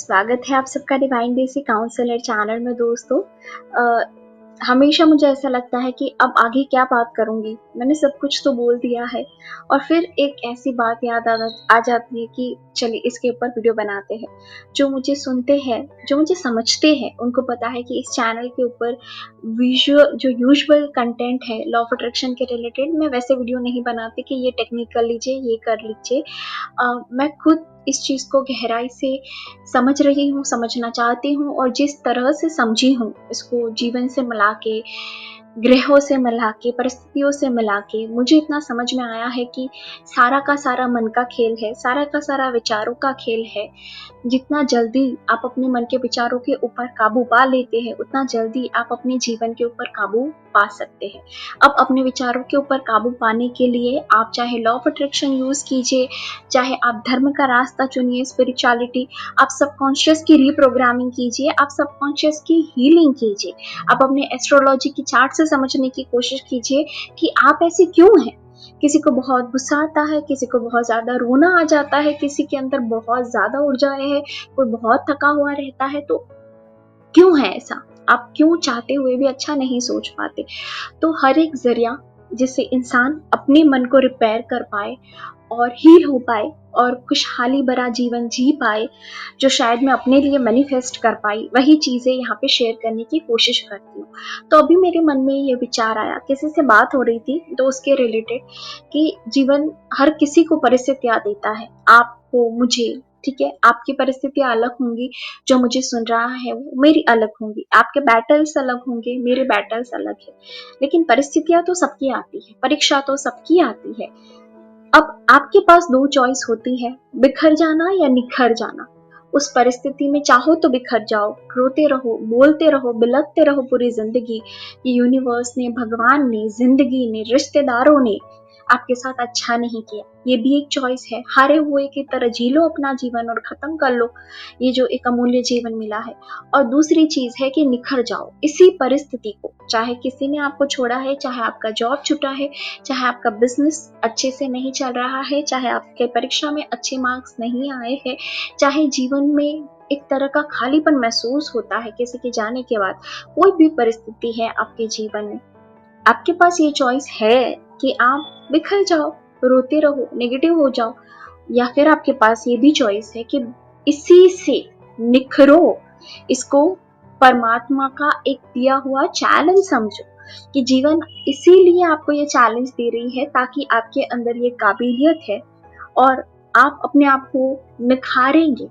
स्वागत है आप सबका डिवाइन देसी काउंसलर चैनल में दोस्तों। हमेशा मुझे ऐसा लगता है कि अब आगे क्या बात करूंगी, मैंने सब कुछ तो बोल दिया है और फिर एक ऐसी बात याद आ जाती है कि चलिए इसके ऊपर वीडियो बनाते हैं। जो मुझे सुनते हैं, जो मुझे समझते हैं, उनको पता है कि इस चैनल के ऊपर विजुअल जो यूजुअल कंटेंट है लॉ ऑफ अट्रैक्शन के रिलेटेड, मैं वैसे वीडियो नहीं बनाती कि ये टेक्निक कर लीजिए, ये कर लीजिए। मैं खुद इस चीज़ को गहराई से समझ रही हूँ, समझना चाहती हूँ और जिस तरह से समझी हूँ इसको जीवन से मिला के, ग्रहों से मिला के, परिस्थितियों से मिला के मुझे इतना समझ में आया है कि सारा का सारा मन का खेल है, सारा का सारा विचारों का खेल है। जितना जल्दी आप अपने मन के विचारों के ऊपर काबू पा लेते हैं, उतना जल्दी आप अपने जीवन के ऊपर काबू पा सकते हैं। अब अपने विचारों के ऊपर काबू पाने के लिए आप चाहे लॉ ऑफ अट्रैक्शन यूज कीजिए, चाहे आप धर्म का रास्ता चुनिए, स्पिरिचुअलिटी, आप सबकॉन्शियस की रीप्रोग्रामिंग कीजिए, आप सबकॉन्शियस की हीलिंग कीजिए, आप अपने एस्ट्रोलॉजी की चार्ट से समझने की कोशिश कीजिए कि आप ऐसे क्यों हैं। किसी को बहुत गुस्सा आता है, किसी को बहुत ज्यादा रोना आ जाता है, किसी के अंदर बहुत ज्यादा ऊर्जाएं है, कोई बहुत थका हुआ रहता है। तो क्यों है ऐसा? आप क्यों चाहते हुए भी अच्छा नहीं सोच पाते? तो हर एक जरिया जिससे इंसान अपने मन को रिपेयर कर पाए और हील हो पाए और खुशहाली भरा जीवन जी पाए, जो शायद मैं अपने लिए मैनिफेस्ट कर पाई, वही चीजें यहाँ पे शेयर करने की कोशिश करती हूँ। तो अभी मेरे मन में ये विचार आया, किसी से बात हो रही थी तो उसके रिलेटेड, कि जीवन हर किसी को परिस्थितियां देता है, आपको, मुझे, ठीक है। आपकी परिस्थितियां अलग होंगी, जो मुझे सुन रहा है वो मेरी अलग होंगी, आपके बैटल्स अलग होंगे, मेरे बैटल्स अलग है, लेकिन परिस्थितियां तो सबकी आती है, परीक्षा तो सबकी आती है। अब आपके पास दो चॉइस होती है, बिखर जाना या निखर जाना। उस परिस्थिति में चाहो तो बिखर जाओ, रोते रहो, बोलते रहो, बिलखते रहो पूरी जिंदगी। ये यूनिवर्स ने, भगवान ने, जिंदगी ने, रिश्तेदारों ने आपके साथ अच्छा नहीं किया, ये भी एक चॉइस है। हारे हुए की तरह जी लो अपना जीवन और खत्म कर लो ये जो एक अमूल्य जीवन मिला है। और दूसरी चीज है कि निखर जाओ इसी परिस्थिति को, चाहे किसी ने आपको छोड़ा है, चाहे आपका जॉब छूटा है, चाहे आपका बिजनेस अच्छे से नहीं चल रहा है, चाहे आपके परीक्षा में अच्छे मार्क्स नहीं आए हैं, चाहे जीवन में एक तरह का खालीपन महसूस होता है किसी के जाने के बाद, कोई भी परिस्थिति है आपके जीवन में, आपके पास ये चॉइस है कि आप बिखर जाओ, रोते रहो, नेगेटिव हो जाओ, या फिर आपके पास ये भी चॉइस है कि इसी से निखरो। इसको परमात्मा का एक दिया हुआ चैलेंज समझो कि जीवन इसीलिए आपको ये चैलेंज दे रही है ताकि आपके अंदर ये काबिलियत है और आप अपने आप को निखारेंगे।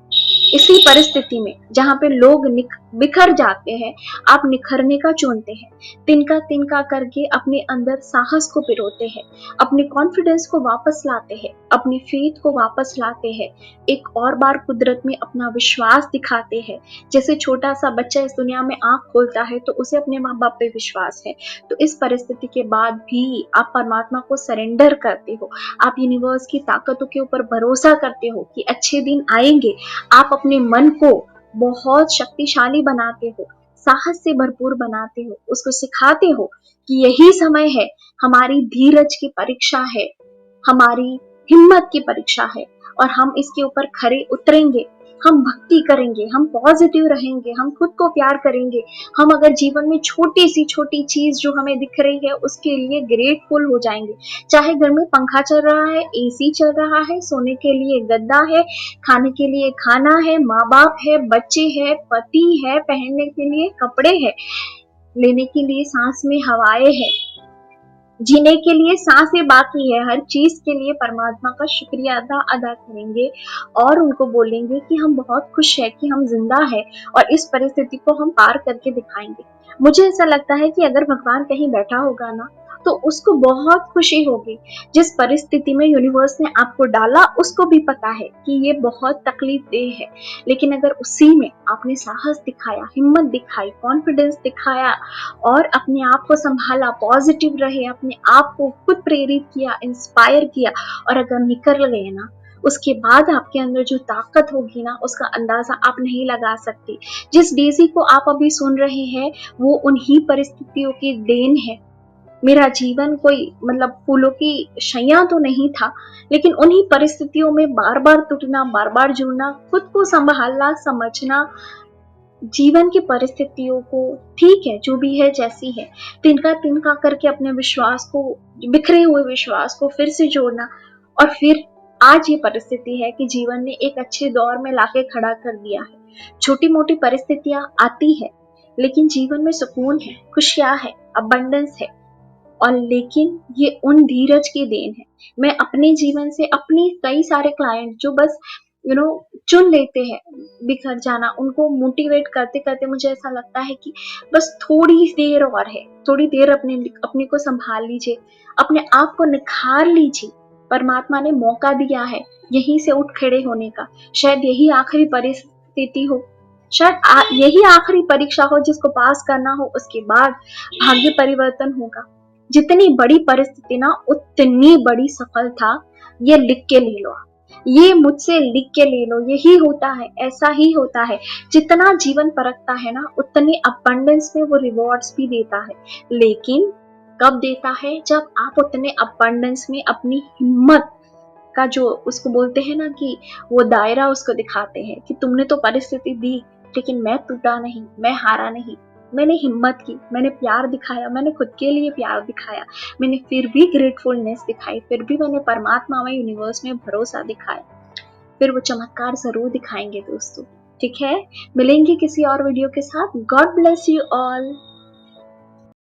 इसी परिस्थिति में जहाँ पे लोग बिखर जाते हैं, आप निखरने का चुनते हैं, तिनका तिनका करके अपने अंदर साहस को पिरोते हैं, अपने कॉन्फिडेंस को वापस लाते हैं, अपनी फेथ को वापस लाते हैं, एक और बार कुदरत में अपना विश्वास दिखाते हैं। जैसे छोटा सा बच्चा इस दुनिया में आंख खोलता है तो उसे अपने माँ बाप पे विश्वास है, तो इस परिस्थिति के बाद भी आप परमात्मा को सरेंडर करते हो, आप यूनिवर्स की ताकतों के ऊपर भरोसा करते हो कि अच्छे दिन आएंगे। आप अपने मन को बहुत शक्तिशाली बनाते हो, साहस से भरपूर बनाते हो, उसको सिखाते हो कि यही समय है, हमारी धीरज की परीक्षा है, हमारी हिम्मत की परीक्षा है और हम इसके ऊपर खरे उतरेंगे। हम भक्ति करेंगे, हम पॉजिटिव रहेंगे, हम खुद को प्यार करेंगे, हम अगर जीवन में छोटी सी छोटी चीज जो हमें दिख रही है उसके लिए ग्रेटफुल हो जाएंगे। चाहे घर में पंखा चल रहा है, एसी चल रहा है, सोने के लिए गद्दा है, खाने के लिए खाना है, माँ बाप है, बच्चे है, पति है, पहनने के लिए कपड़े है, लेने के लिए सांस में हवाएं है, जीने के लिए सांसें बाकी है, हर चीज के लिए परमात्मा का शुक्रिया अदा करेंगे और उनको बोलेंगे कि हम बहुत खुश है कि हम जिंदा है और इस परिस्थिति को हम पार करके दिखाएंगे। मुझे ऐसा लगता है कि अगर भगवान कहीं बैठा होगा ना तो उसको बहुत खुशी होगी। जिस परिस्थिति में यूनिवर्स ने आपको डाला उसको भी पता है कि ये बहुत तकलीफ देह है, लेकिन अगर उसी में आपने साहस दिखाया, हिम्मत दिखाई, कॉन्फिडेंस दिखाया और अपने आप को संभाला, पॉजिटिव रहे, अपने आप को खुद प्रेरित किया, इंस्पायर किया और अगर निकल गए ना, उसके बाद आपके अंदर जो ताकत होगी ना उसका अंदाजा आप नहीं लगा सकते। जिस डेजी को आप अभी सुन रहे हैं वो उन्हीं परिस्थितियों की देन है, मेरा जीवन कोई मतलब फूलों की शैया तो नहीं था, लेकिन उन्हीं परिस्थितियों में बार बार टूटना, बार बार जुड़ना, खुद को संभालना, समझना, जीवन की परिस्थितियों को, ठीक है जो भी है जैसी है, तिनका तिनका करके अपने विश्वास को, बिखरे हुए विश्वास को फिर से जोड़ना, और फिर आज ये परिस्थिति है कि जीवन ने एक अच्छे दौर में लाके खड़ा कर दिया है। छोटी मोटी परिस्थितियां आती है, लेकिन जीवन में सुकून है, खुशियां है, अबंडेंस है, और लेकिन ये उन धीरज की देन है। मैं अपने जीवन से अपनी कई सारे क्लाइंट जो बस चुन लेते हैं बिखर जाना, उनको मोटिवेट करते करते मुझे ऐसा लगता है कि बस थोड़ी देर और है, थोड़ी देर अपने अपने को संभाल लीजिए, अपने आप को निखार लीजिए। परमात्मा ने मौका दिया है यहीं से उठ खड़े होने का, शायद यही आखिरी परिस्थिति हो, शायद यही आखिरी परीक्षा हो जिसको पास करना हो, उसके बाद भाग्य परिवर्तन होगा। जितनी बड़ी परिस्थिति ना उतनी बड़ी सफलता, ये लिख के ले लो, ये मुझसे लिख के ले लो, यही होता है, ऐसा ही होता है। जितना जीवन परखता है ना उतने अबंडेंस में वो रिवॉर्ड्स भी देता है, लेकिन कब देता है? जब आप उतने अबंडेंस में अपनी हिम्मत का जो उसको बोलते हैं ना कि वो दायरा उसको दिखाते हैं कि तुमने तो परिस्थिति दी, लेकिन मैं टूटा नहीं, मैं हारा नहीं, मैंने हिम्मत की, मैंने प्यार दिखाया, मैंने खुद के लिए प्यार दिखाया, मैंने फिर भी ग्रेटफुलनेस दिखाई, फिर भी मैंने परमात्मा में, यूनिवर्स में भरोसा दिखाया, फिर वो चमत्कार जरूर दिखाएंगे दोस्तों। ठीक है, मिलेंगे किसी और वीडियो के साथ। God bless you all.